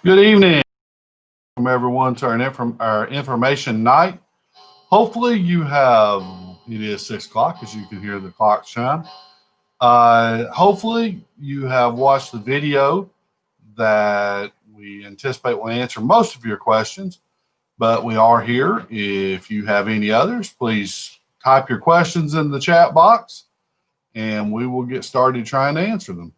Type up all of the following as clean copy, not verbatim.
Good evening from everyone to our information night. Hopefully you have, it is 6 o'clock as you can hear the clock chime. Hopefully you have watched the video that we anticipate will answer most of your questions, but we are here. If you have any others, please type your questions in the chat box and we will get started trying to answer them.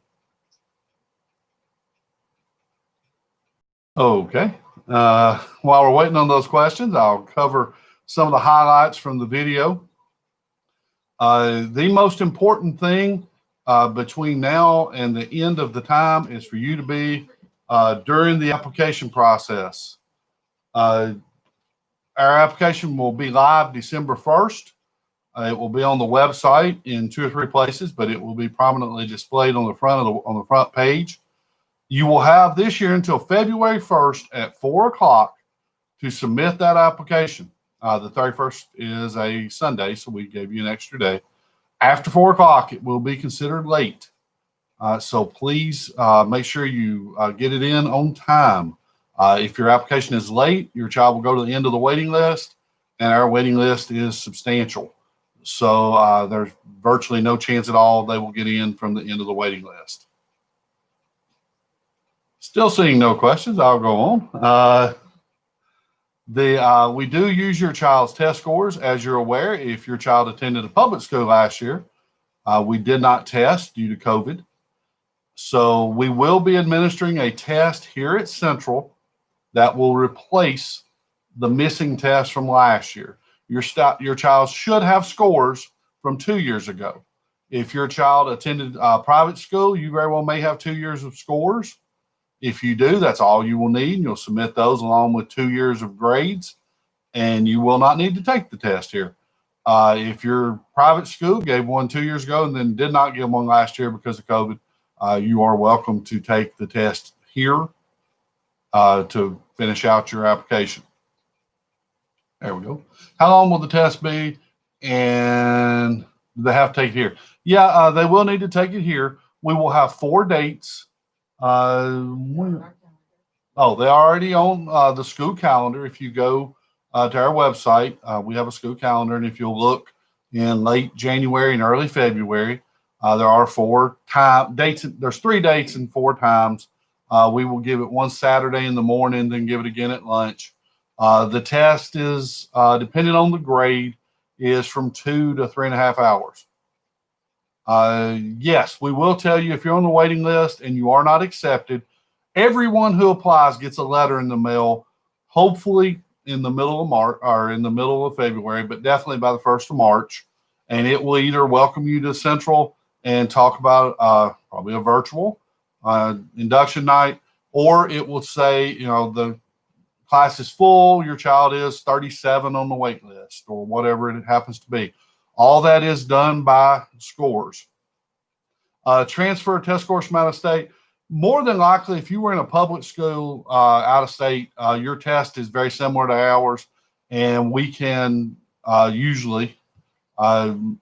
Okay. While we're waiting on those questions, I'll cover some of the highlights from the video. The most important thing between now and the end of the time is for you to be during the application process. Our application will be live December 1st. It will be on the website in 2 or 3 places, but it will be prominently displayed on the front page. You will have this year until February 1st at 4 o'clock to submit that application. The 31st is a Sunday, so we gave you an extra day. After 4 o'clock, it will be considered late. So please make sure you get it in on time. If your application is late, your child will go to the end of the waiting list, and our waiting list is substantial. So there's virtually no chance at all they will get in from the end of the waiting list. Still seeing no questions. I'll go on. We do use your child's test scores. As you're aware, if your child attended a public school last year, we did not test due to COVID. So we will be administering a test here at Central that will replace the missing test from last year. Your child should have scores from 2 years ago. If your child attended private school, you very well may have 2 years of scores. If you do, that's all you will need. You'll submit those along with 2 years of grades, and you will not need to take the test here. If your private school gave one 2 years ago and then did not give one last year because of COVID, you are welcome to take the test here to finish out your application. There we go. How long will the test be? And do they have to take it here? Yeah, they will need to take it here. We will have 4 dates. They're already on the school calendar. If you go to our website, we have a school calendar, and if you'll look in late January and early February, there are 4 dates. There's 3 dates and 4 times. We will give it one Saturday in the morning, then give it again at lunch. The test is, depending on the grade, is from 2 to 3.5 hours. Yes, we will tell you if you're on the waiting list and you are not accepted, everyone who applies gets a letter in the mail, hopefully in the middle of March or in the middle of February, but definitely by the 1st of March. And it will either welcome you to Central and talk about probably a virtual induction night, or it will say, the class is full, your child is 37 on the wait list, or whatever it happens to be. All that is done by scores. Transfer test scores from out of state. More than likely, if you were in a public school out of state, your test is very similar to ours, and we can usually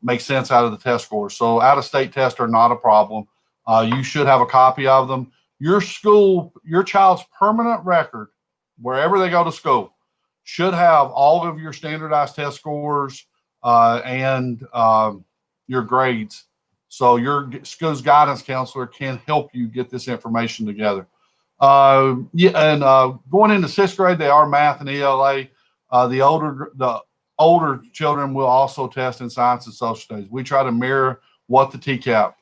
make sense out of the test scores. So out of state tests are not a problem. You should have a copy of them. Your child's permanent record, wherever they go to school, should have all of your standardized test scores and your grades. So your school's guidance counselor can help you get this information together. Going into 6th grade, they are math and ELA. The older children will also test in science and social studies. We try to mirror what the TCAP.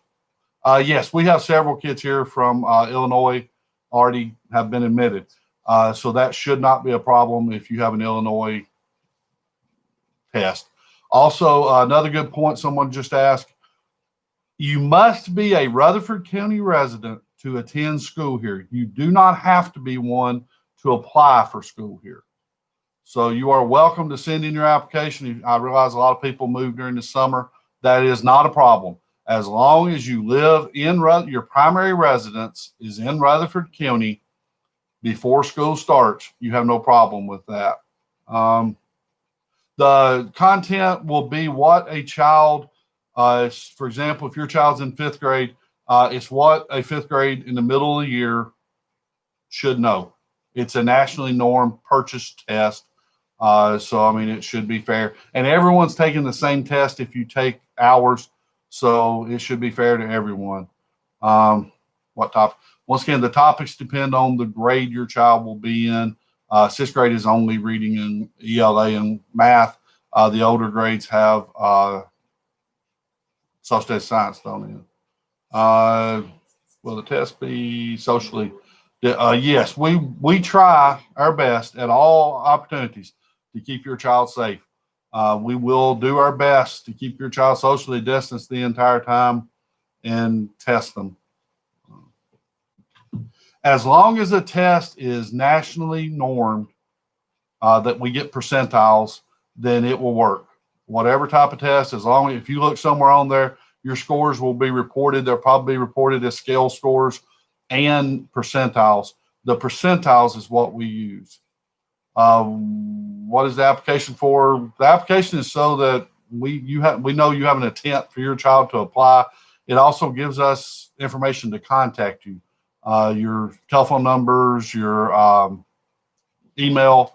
Yes, we have several kids here from Illinois already have been admitted. So that should not be a problem if you have an Illinois test. Also, another good point someone just asked, you must be a Rutherford County resident to attend school here. You do not have to be one to apply for school here. So you are welcome to send in your application. I realize a lot of people move during the summer. That is not a problem. As long as you live in your primary residence is in Rutherford County before school starts, you have no problem with that. The content will be what a child, for example, if your child's in 5th grade, it's what a 5th grade in the middle of the year should know. It's a nationally normed purchased test. So, I mean, it should be fair. And everyone's taking the same test if you take ours. So it should be fair to everyone. What topic? Once again, the topics depend on the grade your child will be in. Sixth grade is only reading and ELA and math. The older grades have social studies, science thrown in. Will the test be socially? Yes, we try our best at all opportunities to keep your child safe. We will do our best to keep your child socially distanced the entire time and test them. As long as the test is nationally normed, that we get percentiles, then it will work. Whatever type of test, as long as if you look somewhere on there, your scores will be reported. They'll probably be reported as scale scores and percentiles. The percentiles is what we use. What is the application for? The application is so that we know you have an intent for your child to apply. It also gives us information to contact you, your telephone numbers, your email.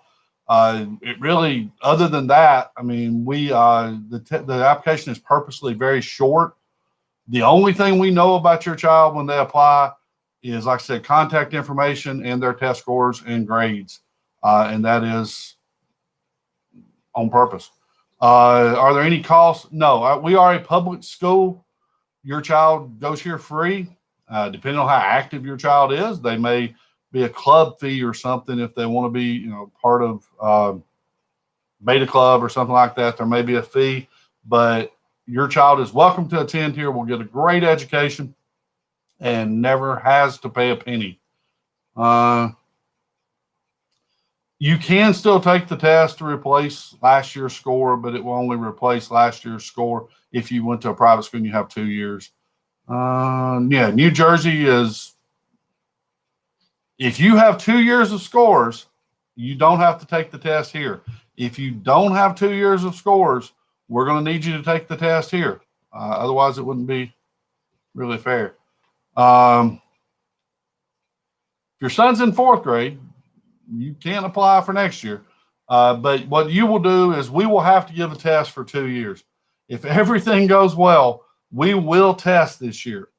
It really, other than that, I mean, the application is purposely very short. The only thing we know about your child when they apply is, like I said, contact information and their test scores and grades. And that is on purpose. Are there any costs? No, we are a public school. Your child goes here free. Depending on how active your child is, they may be a club fee or something if they want to be, part of beta club or something like that. There may be a fee, but your child is welcome to attend here. Will get a great education and never has to pay a penny. You can still take the test to replace last year's score, but it will only replace last year's score if you went to a private school and you have 2 years. New Jersey is, if you have 2 years of scores, you don't have to take the test here. If you don't have 2 years of scores, we're going to need you to take the test here. Otherwise, it wouldn't be really fair. If your son's in 4th grade, you can't apply for next year. But what you will do is we will have to give a test for 2 years. If everything goes well, we will test this year.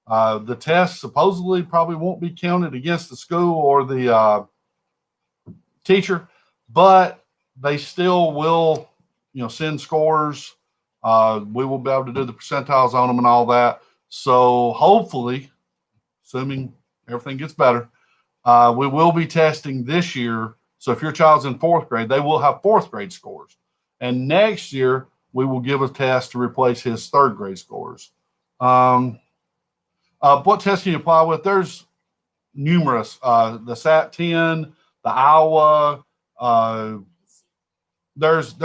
The test supposedly probably won't be counted against the school or the teacher, but they still will, send scores. We will be able to do the percentiles on them and all that. So hopefully, assuming everything gets better, we will be testing this year. So if your child's in 4th grade, they will have 4th grade scores. And next year, we will give a test to replace his 3rd grade scores. What test can you apply with? There's numerous. The SAT-10, the Iowa, there's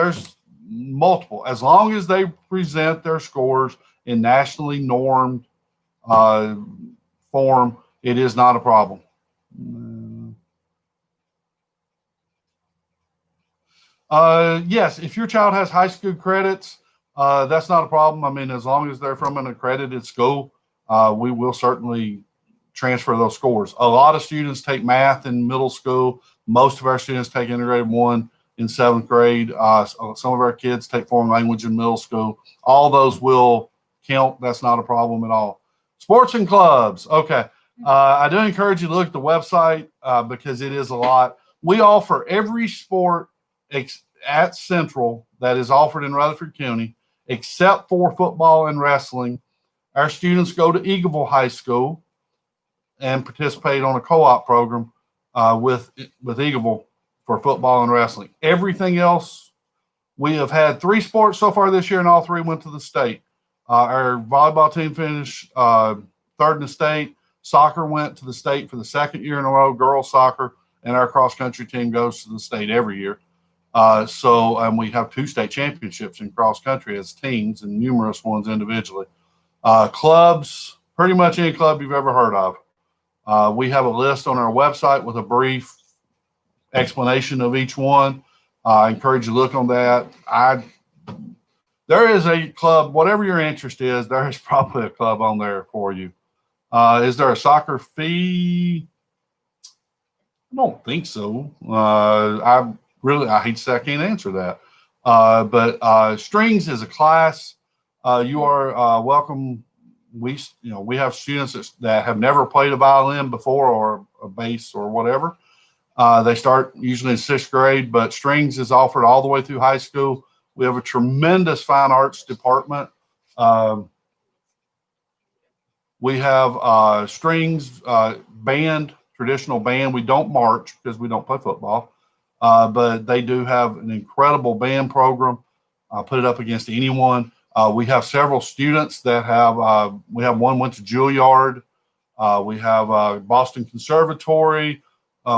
multiple. As long as they present their scores in nationally normed form, it is not a problem. Yes, if your child has high school credits, that's not a problem. I mean, as long as they're from an accredited school, we will certainly transfer those scores. A lot of students take math in middle school. Most of our students take integrated 1 in 7th grade. Some of our kids take foreign language in middle school. All those will count. That's not a problem at all. Sports and clubs. Okay. I do encourage you to look at the website because it is a lot. We offer every sport at Central that is offered in Rutherford County, except for football and wrestling. Our students go to Eagleville High School and participate on a co-op program with Eagleville for football and wrestling. Everything else, we have had 3 sports so far this year, and all 3 went to the state. Our volleyball team finished 3rd in the state. Soccer went to the state for the 2nd year in a row, girls soccer, and our cross-country team goes to the state every year. And we have 2 state championships in cross-country as teams and numerous ones individually. Clubs, pretty much any club you've ever heard of. We have a list on our website with a brief explanation of each one. I encourage you to look on that. There is a club, whatever your interest is, there is probably a club on there for you. Is there a soccer fee? I don't think so. I hate to say I can't answer that. But strings is a class. You are welcome. We have students that have never played a violin before or a bass or whatever. They start usually in sixth grade, but strings is offered all the way through high school. We have a tremendous fine arts department. Um, we have strings, band, traditional band. We don't march because we don't play football, but they do have an incredible band program. Put it up against anyone. We have several students that have. We have one went to Juilliard. We have Boston Conservatory.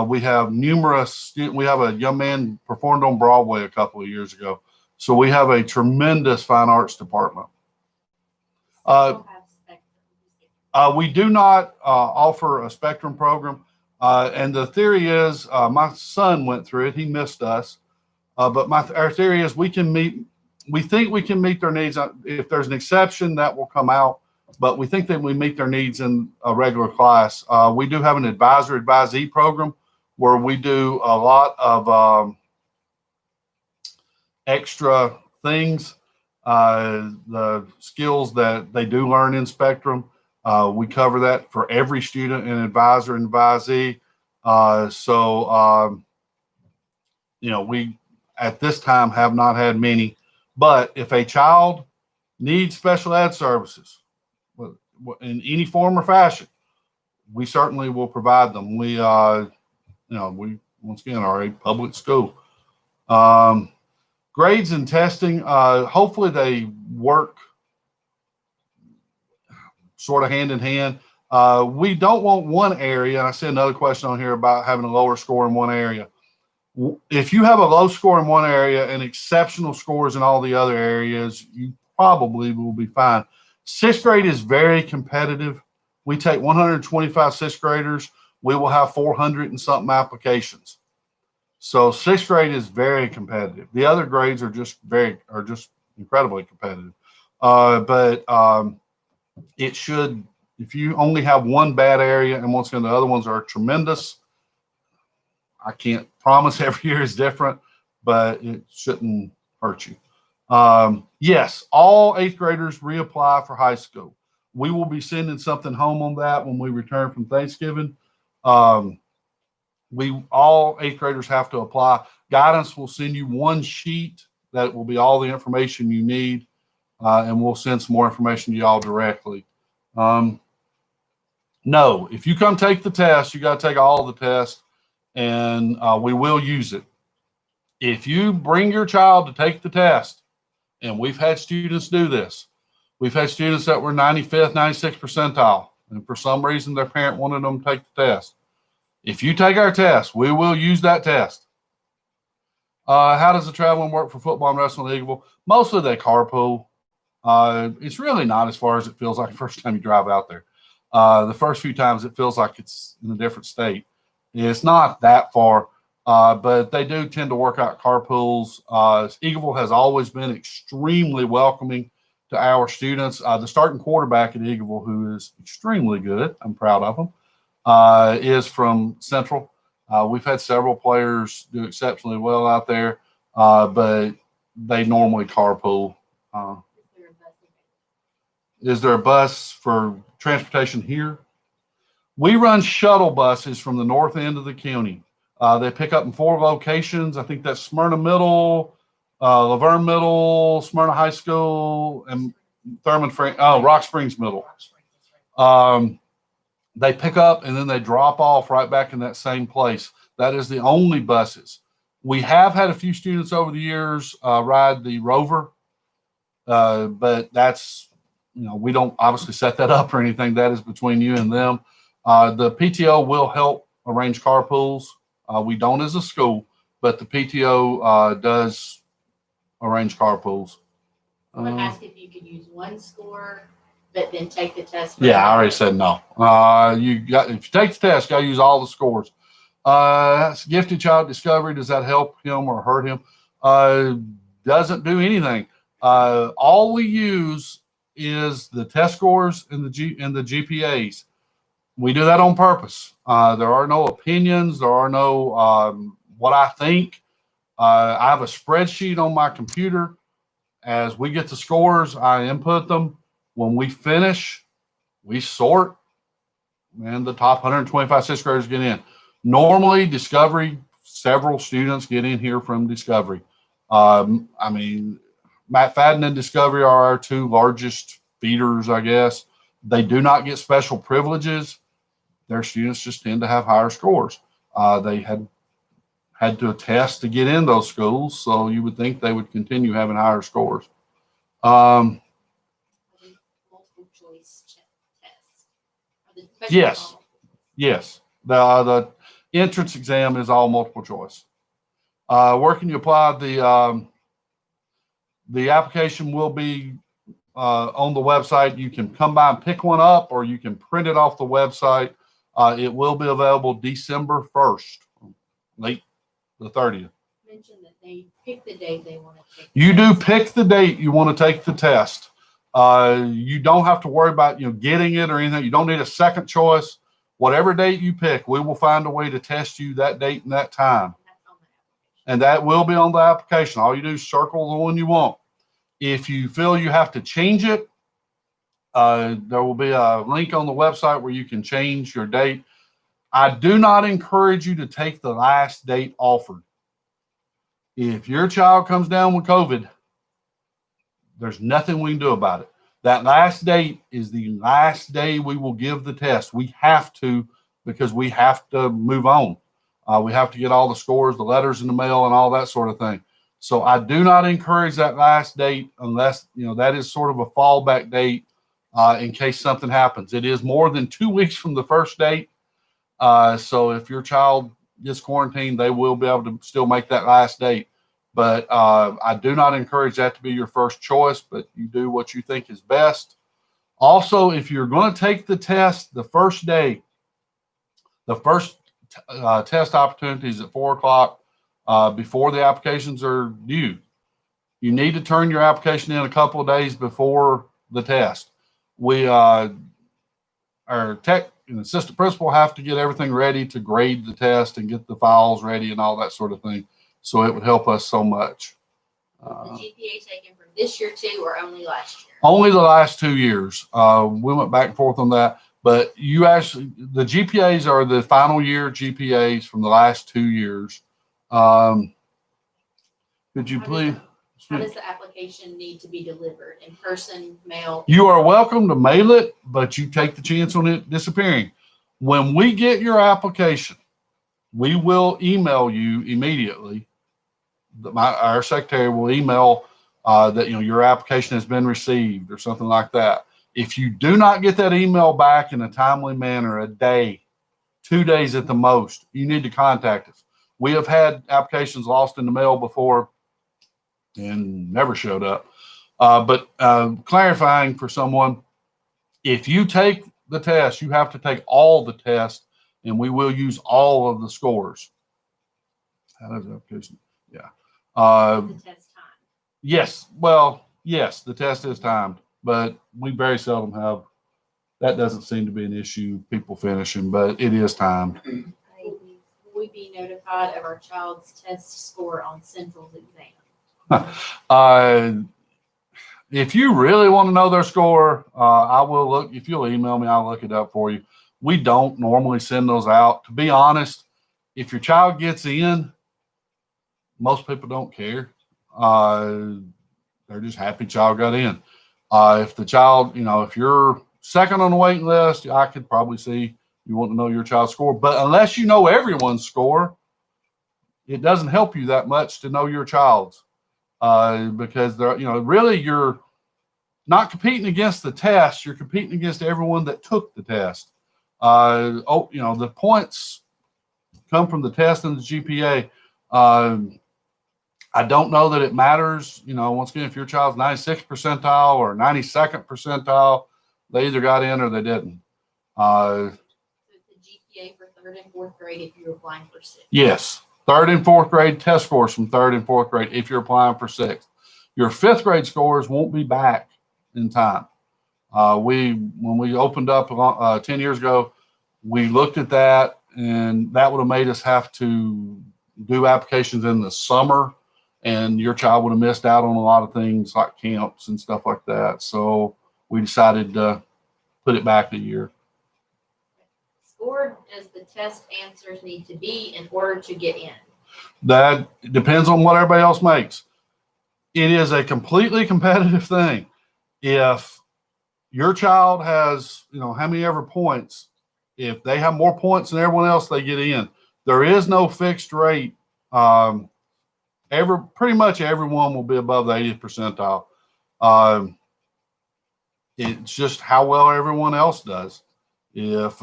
We have numerous students. We have a young man performed on Broadway a couple of years ago. So we have a tremendous fine arts department. Uh, we do not offer a spectrum program. And the theory is my son went through it. He missed us. But our theory is we think we can meet their needs. If there's an exception, that will come out. But we think that we meet their needs in a regular class. We do have an advisee program where we do a lot of extra things, the skills that they do learn in Spectrum. We cover that for every student and advisor and advisee. We at this time have not had many. But if a child needs special ed services in any form or fashion, we certainly will provide them. We once again are a public school. Grades and testing, hopefully they work sort of hand in hand. We don't want one area, and I see another question on here about having a lower score in one area. If you have a low score in one area and exceptional scores in all the other areas, you probably will be fine. Sixth grade is very competitive. We take 125 sixth graders. We will have 400 and something applications. So sixth grade is very competitive. The other grades are just incredibly competitive. But it should, if you only have one bad area, and once again, the other ones are tremendous. I can't promise every year is different, but it shouldn't hurt you. Yes, all eighth graders reapply for high school. We will be sending something home on that when we return from Thanksgiving. All eighth graders have to apply. Guidance will send you one sheet that will be all the information you need, and we'll send some more information to y'all directly. No, if you come take the test, you got to take all the tests, and we will use it. If you bring your child to take the test, and we've had students do this, we've had students that were 95th, 96th percentile, and for some reason their parent wanted them to take the test. If you take our test, we will use that test. How does the traveling work for football and wrestling at Eagleville? Mostly they carpool. It's really not as far as it feels like the first time you drive out there. The first few times it feels like it's in a different state. It's not that far, but they do tend to work out carpools. Eagleville has always been extremely welcoming to our students. The starting quarterback at Eagleville, who is extremely good, I'm proud of him, is from Central. We've had several players do exceptionally well out there, but they normally carpool. Is there a bus for transportation here? We run shuttle buses from the north end of the county. They pick up in 4 locations. I think that's Smyrna Middle, Laverne Middle, Smyrna High School, and Rock Springs Middle. They pick up and then they drop off right back in that same place. That is the only buses. We have had a few students over the years ride the Rover, but that's, we don't obviously set that up or anything. That is between you and them. The PTO will help arrange carpools. We don't as a school, but the PTO does arrange carpools. I would ask if you could use one score, but then take the test. Yeah, I already said no. If you take the test, you got to use all the scores. Gifted child discovery, does that help him or hurt him? Doesn't do anything. All we use is the test scores and the GPAs. We do that on purpose. There are no opinions. There are no what I think. I have a spreadsheet on my computer. As we get the scores, I input them. When we finish, we sort, and the top 125 sixth graders get in. Normally, Discovery, several students get in here from Discovery. I mean, Matt Fadden and Discovery are our two largest feeders, I guess. They do not get special privileges. Their students just tend to have higher scores. They had to attest to get in those schools, so you would think they would continue having higher scores. Multiple choice test. Yes. Yes. The entrance exam is all multiple choice. Where can you apply? The application will be on the website. You can come by and pick one up, or you can print it off the website. It will be available December 1st, late the 30th. Mention that they pick the date they want to take. You do pick the date you want to take the test. You don't have to worry about getting it or anything. You don't need a second choice. Whatever date you pick, we will find a way to test you that date and that time. And that will be on the application. All you do is circle the one you want. If you feel you have to change it, there will be a link on the website where you can change your date. I do not encourage you to take the last date offered. If your child comes down with COVID, there's nothing we can do about it. That last date is the last day we will give the test. We have to, because we have to move on. We have to get all the scores, the letters in the mail, and all that sort of thing. So I do not encourage that last date unless, that is sort of a fallback date in case something happens. It is more than 2 weeks from the first date. So if your child gets quarantined, they will be able to still make that last date. But I do not encourage that to be your first choice, but you do what you think is best. Also, if you're going to take the test the first day, the first test opportunity is at 4:00 before the applications are due. You need to turn your application in a couple of days before the test. We, our tech and assistant principal have to get everything ready to grade the test and get the files ready and all that sort of thing. So it would help us so much. The GPA taken from this year too, or only last year? Only the last 2 years. We went back and forth on that. But the GPAs are the final year GPAs from the last 2 years. Could you please? How does the application need to be delivered? In person, mail? You are welcome to mail it, but you take the chance on it disappearing. When we get your application, we will email you immediately. Our secretary will email that your application has been received or something like that. If you do not get that email back in a timely manner, a day, 2 days at the most, you need to contact us. We have had applications lost in the mail before and never showed up. But clarifying for someone, if you take the test, you have to take all the tests, and we will use all of the scores. How does the application? Yeah. The test time. Yes. Well, yes, the test is timed, but we very seldom have. That doesn't seem to be an issue, people finishing, but it is timed. Will we be notified of our child's test score on Central's exam? If you really want to know their score, I will look. If you'll email me, I'll look it up for you. We don't normally send those out. To be honest, if your child gets in, most people don't care. They're just happy child got in. If the child, if you're second on the waiting list, I could probably see you want to know your child's score. But unless you know everyone's score, it doesn't help you that much to know your child's. Because really you're not competing against the test, you're competing against everyone that took the test. The points come from the test and the GPA. I don't know that it matters. Once again, if your child's 96th percentile or 92nd percentile, they either got in or they didn't. So it's the GPA for 3rd and 4th grade if you're applying for 6th. Yes. 3rd and 4th grade test scores from 3rd and 4th grade if you're applying for 6th. Your 5th grade scores won't be back in time. When we opened up 10 years ago, we looked at that, and that would have made us have to do applications in the summer, and your child would have missed out on a lot of things like camps and stuff like that. So we decided to put it back a year. Scored as the test answers need to be in order to get in. That depends on what everybody else makes. It is a completely competitive thing. If your child has, how many ever points, if they have more points than everyone else, they get in. There is no fixed rate. Pretty much everyone will be above the 80th percentile. It's just how well everyone else does. If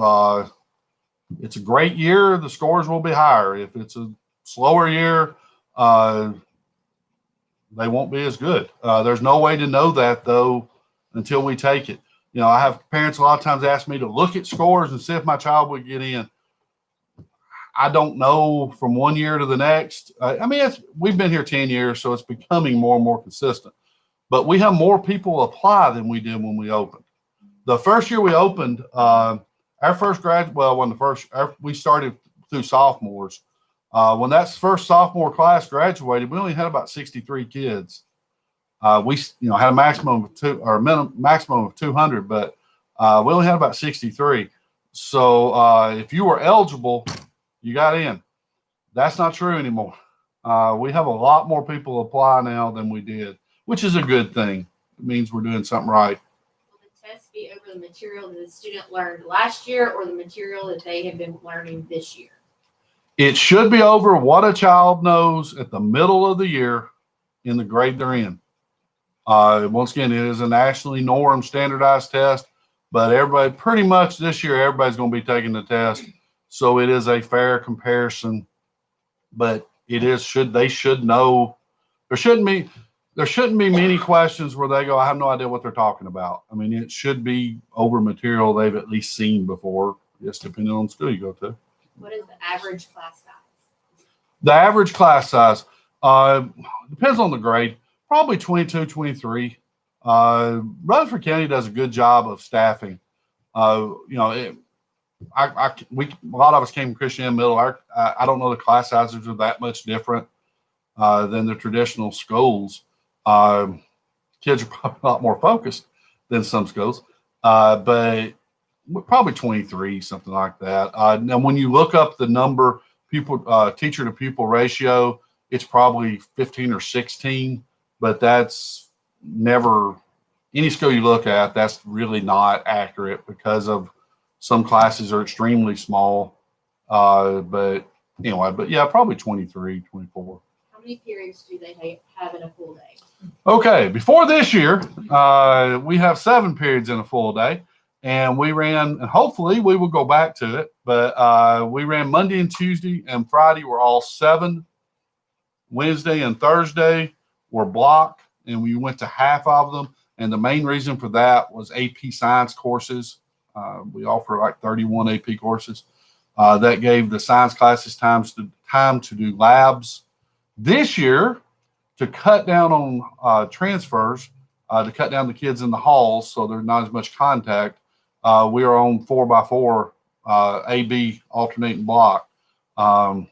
it's a great year, the scores will be higher. If it's a slower year, they won't be as good. There's no way to know that, though, until we take it. I have parents a lot of times ask me to look at scores and see if my child would get in. I don't know from one year to the next. We've been here 10 years, so it's becoming more and more consistent. But we have more people apply than we did when we opened. The first year we opened, our first we started through sophomores. When that first sophomore class graduated, we only had about 63 kids. We had a maximum of maximum of 200, but we only had about 63. So if you were eligible, you got in. That's not true anymore. We have a lot more people apply now than we did, which is a good thing. It means we're doing something right. Will the test be over the material that the student learned last year or the material that they have been learning this year? It should be over what a child knows at the middle of the year in the grade they're in. Once again, it is a nationally normed standardized test, but everybody pretty much this year, everybody's going to be taking the test. So it is a fair comparison, but they should know. There shouldn't be many questions where they go, I have no idea what they're talking about. It should be over material they've at least seen before, just depending on the school you go to. What is the average class size? The average class size depends on the grade, probably 22, 23. Rutherford County does a good job of staffing. A lot of us came from Christian Middle. I don't know the class sizes are that much different than the traditional schools. Kids are probably a lot more focused than some schools, but probably 23, something like that. Now, when you look up the number teacher to pupil ratio, it's probably 15 or 16, but that's never any school you look at. That's really not accurate because of some classes are extremely small. But yeah, probably 23, 24. How many periods do they have in a full day? Okay, before this year, we have 7 periods in a full day. And we ran, and hopefully we will go back to it, but we ran Monday and Tuesday and Friday were all 7. Wednesday and Thursday were block, and we went to half of them. And the main reason for that was AP science courses. We offer like 31 AP courses. That gave the science classes time to do labs. This year, to cut down on transfers, to cut down the kids in the halls so there's not as much contact, we are on 4x4 AB alternating block. And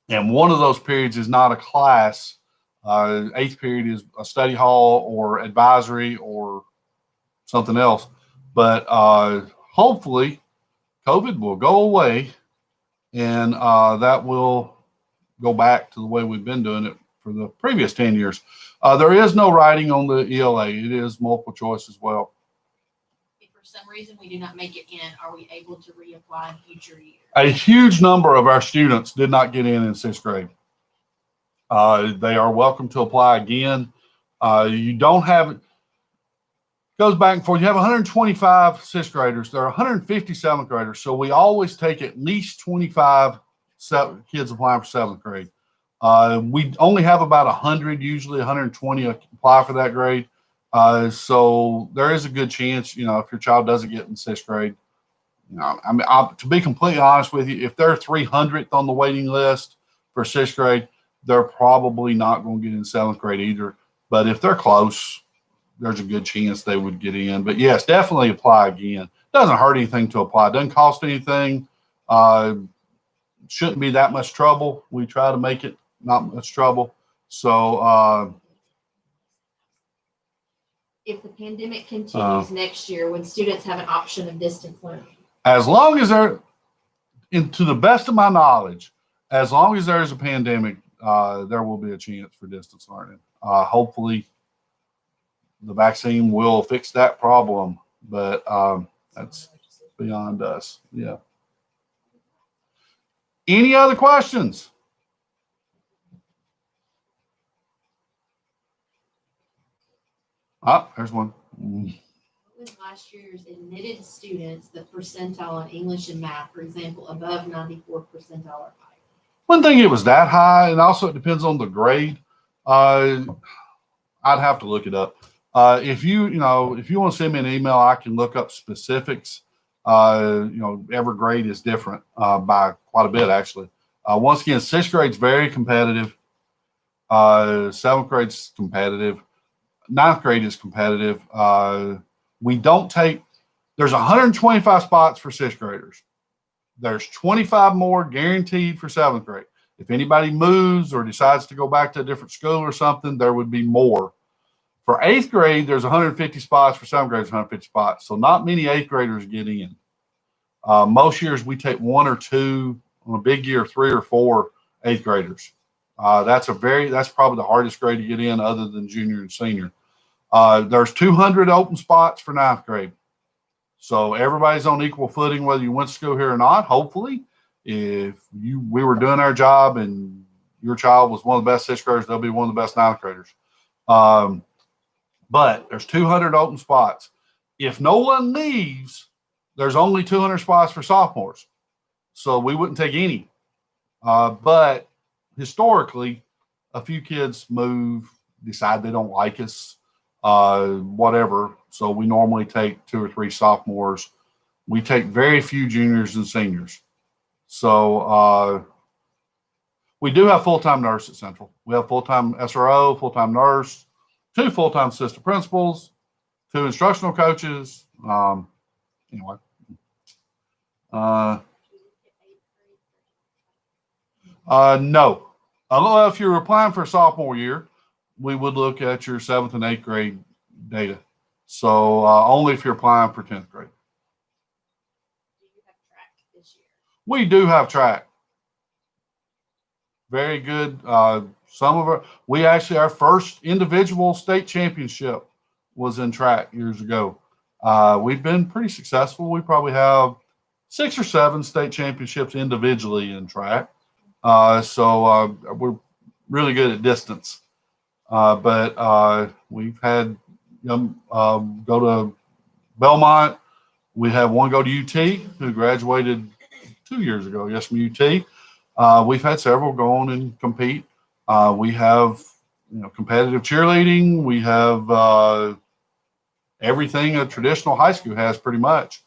one of those periods is not a class. 8th period is a study hall or advisory or something else. But hopefully COVID will go away and that will go back to the way we've been doing it for the previous 10 years. There is no writing on the ELA. It is multiple choice as well. If for some reason we do not make it in, are we able to reapply in future years? A huge number of our students did not get in 6th grade. They are welcome to apply again. You don't have it. Goes back and forth. You have 125 6th graders. There are 150 7th graders. So we always take at least 25 kids applying for 7th grade. We only have about 100, usually 120 apply for that grade. So there is a good chance, if your child doesn't get in 6th grade, to be completely honest with you, if they're 300th on the waiting list for 6th grade, they're probably not going to get in 7th grade either. But if they're close, there's a good chance they would get in. But yes, definitely apply again. Doesn't hurt anything to apply. Doesn't cost anything. Shouldn't be that much trouble. We try to make it not much trouble. So If the pandemic continues next year, when students have an option of distance learning? as long as they're, to the best of my knowledge, as long as there is a pandemic, there will be a chance for distance learning. Hopefully, the vaccine will fix that problem, but that's beyond us. Yeah. Any other questions? There's one. What was last year's admitted students, the percentile on English and math, for example, above 94 percentile or higher? One thing, it was that high, and also it depends on the grade. I'd have to look it up. If you want to send me an email, I can look up specifics. Every grade is different by quite a bit, actually. Once again, sixth grade's very competitive. Seventh grade's competitive. Ninth grade is competitive. We don't take, there's 125 spots for sixth graders. There's 25 more guaranteed for seventh grade. If anybody moves or decides to go back to a different school or something, there would be more. For eighth grade, there's 150 spots. For seventh grade, there's 150 spots. So not many eighth graders get in. Most years we take one or two, on a big year, 3 or 4 eighth graders. That's probably the hardest grade to get in other than junior and senior. There's 200 open spots for ninth grade. So everybody's on equal footing, whether you went to school here or not. Hopefully, if we were doing our job and your child was one of the best sixth graders, they'll be one of the best ninth graders. But there's 200 open spots. If no one leaves, there's only 200 spots for sophomores. So we wouldn't take any. But historically, a few kids move, decide they don't like us, whatever. So we normally take 2 or 3 sophomores. We take very few juniors and seniors. So we do have full-time nurse at Central. We have full-time SRO, full-time nurse, 2 full-time assistant principals, 2 instructional coaches. Anyway. No. If you're applying for a sophomore year, we would look at your 7th and 8th grade data. So only if you're applying for 10th grade. Do you have track this year? We do have track. Very good. Our first individual state championship was in track years ago. We've been pretty successful. We probably have 6 or 7 state championships individually in track. So we're really good at distance. But we've had go to Belmont. We have one go to UT who graduated 2 years ago, yes, from UT. We've had several go on and compete. We have competitive cheerleading. We have everything a traditional high school has, pretty much.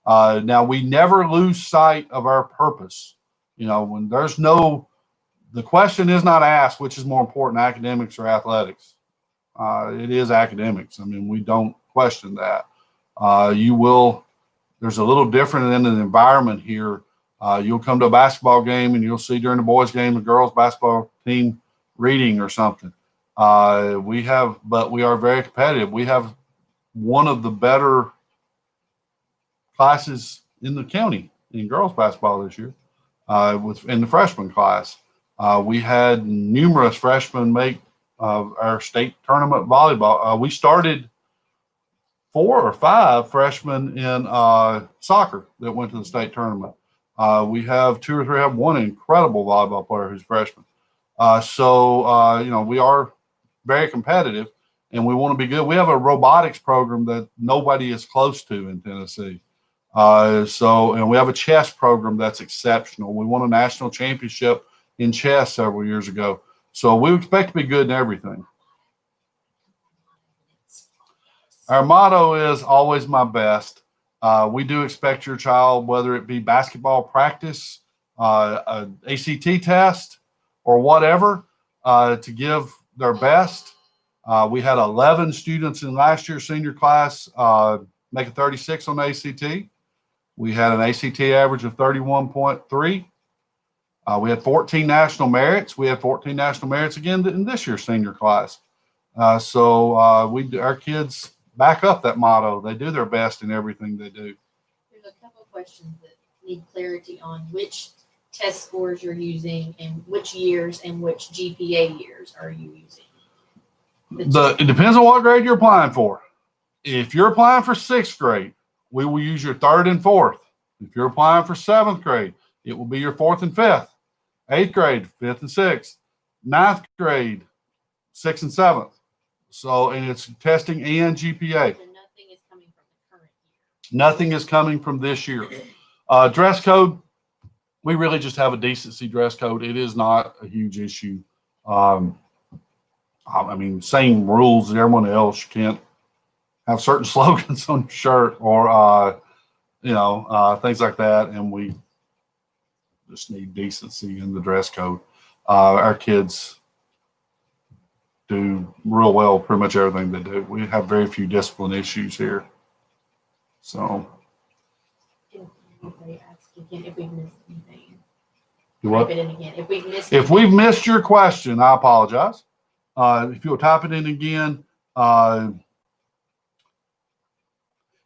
Now, we never lose sight of our purpose. When the question is not asked, which is more important, academics or athletics. It is academics. I mean, we don't question that. There's a little different in the environment here. You'll come to a basketball game and you'll see during the boys' game, the girls' basketball team reading or something. But we are very competitive. We have one of the better classes in the county in girls' basketball this year, in the freshman class. We had numerous freshmen make our state tournament volleyball. We started 4 or 5 freshmen in soccer that went to the state tournament. We have 2 or 3 have one incredible volleyball player who's freshman. We are very competitive and we want to be good. We have a robotics program that nobody is close to in Tennessee. And we have a chess program that's exceptional. We won a national championship in chess several years ago. So we expect to be good in everything. Our motto is always my best. We do expect your child, whether it be basketball practice, an ACT test, or whatever, to give their best. We had 11 students in last year's senior class make a 36 on the ACT. We had an ACT average of 31.3. We had 14 national merits. We had 14 national merits again in this year's senior class. So our kids back up that motto. They do their best in everything they do. There's a couple of questions that need clarity on which test scores you're using and which years and which GPA years are you using. It depends on what grade you're applying for. If you're applying for 6th grade, we will use your 3rd and 4th. If you're applying for 7th grade, it will be your 4th and 5th. 8th grade, 5th and 6th. 9th grade, 6th and 7th. So, and it's testing and GPA. So nothing is coming from the current year. Nothing is coming from this year. Dress code, we really just have a decency dress code. It is not a huge issue. I mean, same rules as everyone else. You can't have certain slogans on your shirt or, things like that. And we just need decency in the dress code. Our kids do real well pretty much everything they do. We have very few discipline issues here. So. If we've missed anything. Do what? Type it in again. If we've missed your question, I apologize. If you'll type it in again,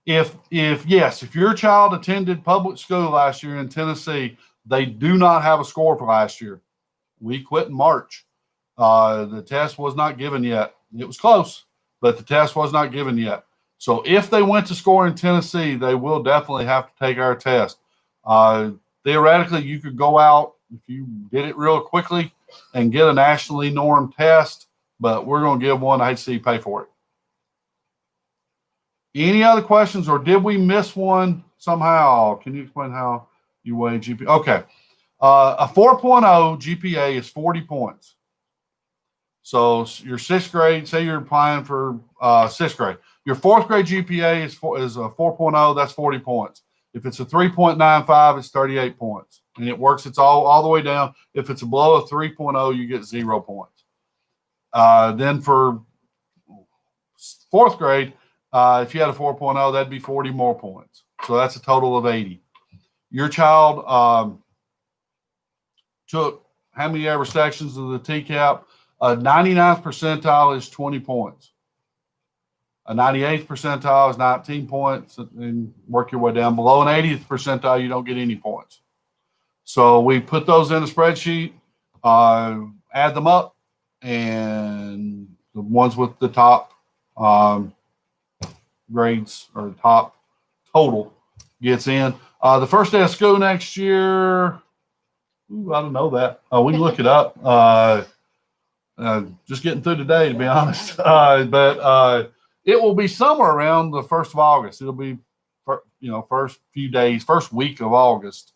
if your child attended public school last year in Tennessee, they do not have a score for last year. We quit in March. The test was not given yet. It was close, but the test was not given yet. So if they went to score in Tennessee, they will definitely have to take our test. Theoretically, you could go out if you did it real quickly and get a nationally normed test, but we're going to give one. I hate to see you pay for it. Any other questions, or did we miss one somehow? Can you explain how you weigh GPA? Okay. A 4.0 GPA is 40 points. So your 6th grade, say you're applying for 6th grade. Your 4th grade GPA is a 4.0, that's 40 points. If it's a 3.95, it's 38 points. And it works, it's all the way down. If it's below a 3.0, you get 0 points. Then for 4th grade, if you had a 4.0, that'd be 40 more points. So that's a total of 80. Your child took how many ever sections of the TCAP? 99th percentile is 20 points. A 98th percentile is 19 points, and work your way down. Below an 80th percentile, you don't get any points. So we put those in a spreadsheet, add them up, and the ones with the top grades or top total gets in. The first day of school next year, I don't know that. We can look it up. Just getting through today, to be honest. But it will be somewhere around the 1st of August. It'll be, first few days, first week of August.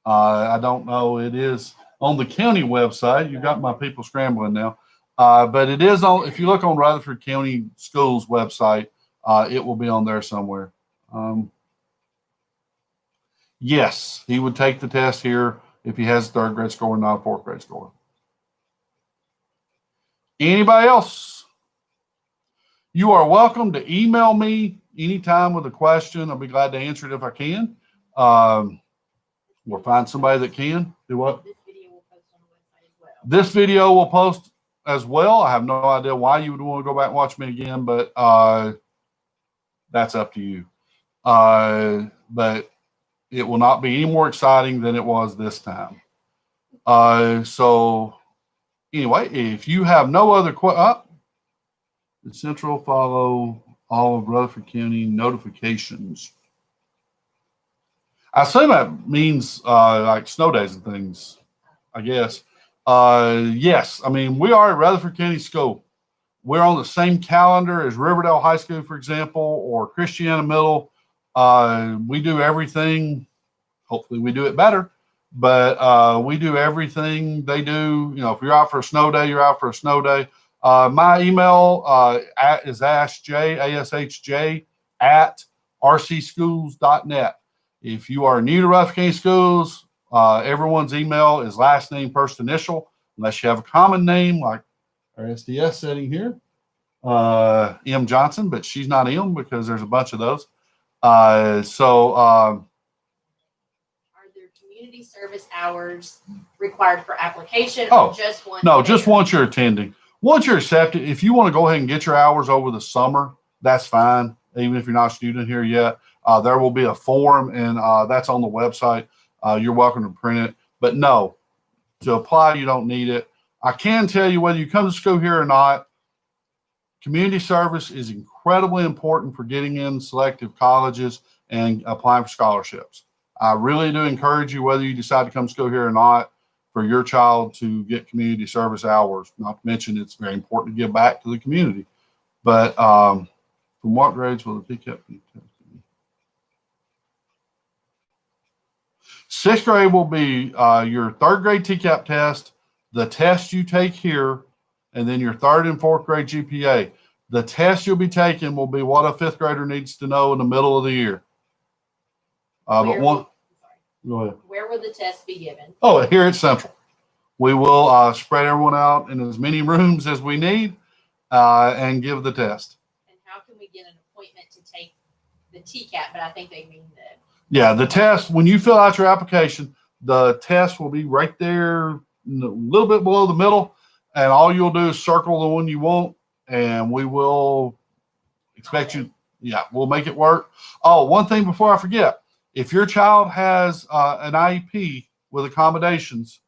I don't know. It is on the county website. You got my people scrambling now. But it is on, if you look on Rutherford County Schools website, it will be on there somewhere. Yes, he would take the test here if he has a 3rd grade score and not a 4th grade score. Anybody else? You are welcome to email me anytime with a question. I'll be glad to answer it if I can. We'll find somebody that can. Do what? This video will post on the website as well. This video will post as well. I have no idea why you would want to go back and watch me again, but that's up to you. But it will not be any more exciting than it was this time. So anyway, if you have no other questions, the Central follow all of Rutherford County notifications. I assume that means like snow days and things, I guess. Yes, I mean, we are at Rutherford County School. We're on the same calendar as Riverdale High School, for example, or Christiana Middle. We do everything. Hopefully we do it better, but we do everything they do. If you're out for a snow day, you're out for a snow day. My email is ashj at rcschools.net. If you are new to Rutherford County Schools, everyone's email is last name, first initial, unless you have a common name like our SDS setting here, M. Johnson, but she's not M because there's a bunch of those. So service hours required for application Oh, or just once? No, just there? once you're attending. Once you're accepted, if you want to go ahead and get your hours over the summer, that's fine. Even if you're not a student here yet, there will be a form, and that's on the website. You're welcome to print it. But no, to apply, you don't need it. I can tell you whether you come to school here or not, community service is incredibly important for getting in selective colleges and applying for scholarships. I really do encourage you, whether you decide to come to school here or not, for your child to get community service hours. Not to mention, it's very important to give back to the community. But from what grades will the TCAP be tested? Sixth grade will be your third grade TCAP test, the test you take here, and then your third and fourth grade GPA. The test you'll be taking will be what a fifth grader needs to know in the middle of the year. But one, go ahead. Where will the test be given? Oh, here at Central. We will spread everyone out in as many rooms as we need and give the test. And how can we get an appointment to take the TCAP? But I think they mean the. Yeah, the test, when you fill out your application, the test will be right there, a little bit below the middle, and all you'll do is circle the one you want, and we will expect you. Yeah, we'll make it work. Oh, one thing before I forget, if your child has an IEP with accommodations,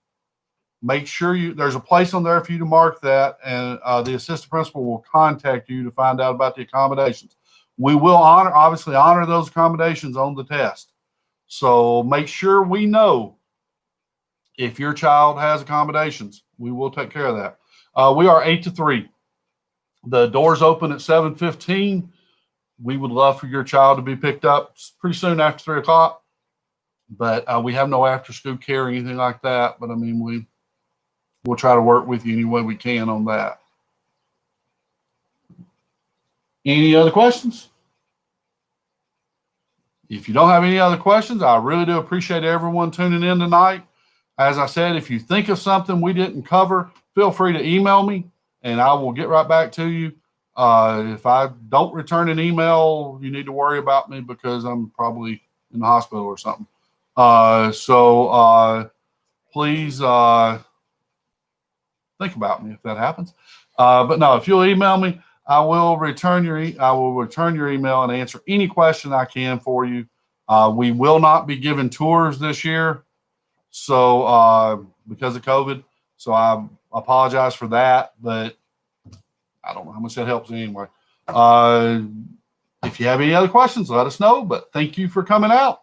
make sure there's a place on there for you to mark that, and the assistant principal will contact you to find out about the accommodations. We will obviously honor those accommodations on the test. So make sure we know if your child has accommodations. We will take care of that. We are 8 to 3. The doors open at 7:15. We would love for your child to be picked up pretty soon after 3 o'clock. But we have no after school care or anything like that. But I mean, we'll try to work with you any way we can on that. Any other questions? If you don't have any other questions, I really do appreciate everyone tuning in tonight. As I said, if you think of something we didn't cover, feel free to email me and I will get right back to you. If I don't return an email, you need to worry about me because I'm probably in the hospital or something. So please think about me if that happens. But no, if you'll email me, I will return your email and answer any question I can for you. We will not be giving tours this year, so because of COVID. So I apologize for that, but I don't know how much that helps anyway. If you have any other questions, let us know. But thank you for coming out.